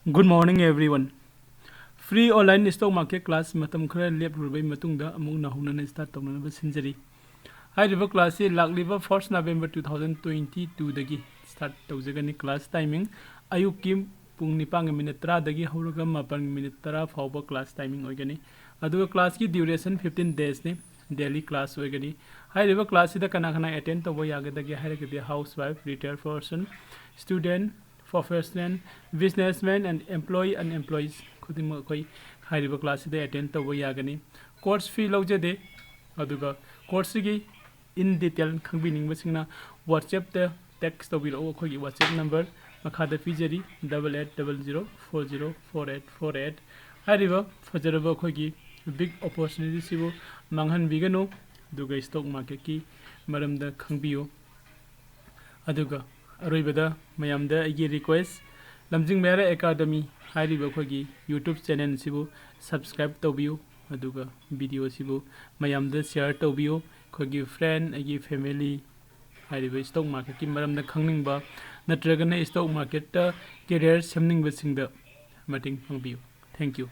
Good morning everyone. Free online stock market class matam khara lep rubai matungda amung na hunana start tawna ba sinjari. Hai river class se lagliba 1st November 2022 dagi start tawjagani class timing ayuk kim pung nipang minute 3 dagi hawraga mapang minute 3 fawba class timing oigani. Aduga class ki duration 15 days ne daily class oigani. Hai river class da kana kana attend tawba yagadagi hairagadi housewife, retired person, student, professional, businessmen and employee unemployees khudima koi hairiba class de attend tawba yagani. Course fee lawjade aduga course gi in detail khangbining basingna WhatsApp te text tawbiro khoi WhatsApp number makhada pijari 8800404848 hairiba fajaraba khoi gi big opportunity sibu manghan bigano duga stock market ki maramda khangbiyo aduga अरोइबदा मयामदा आइगी request लमजिंग मेरा academy हाइरिबा खोगी YouTube channel सिबु subscribe तौबियो अदुगा वीडियो सिबु मयामदा शेयर तौबियो खोगी फ्रेंड आइगी फैमिली हाइरिबा स्टॉक मार्केट की मरमदा खंगनिंगबा नत्रगना स्टॉक मार्केट ता कैरियर सेमनिंगबा सिंगदा मटिंग फंगबियो थैंक यू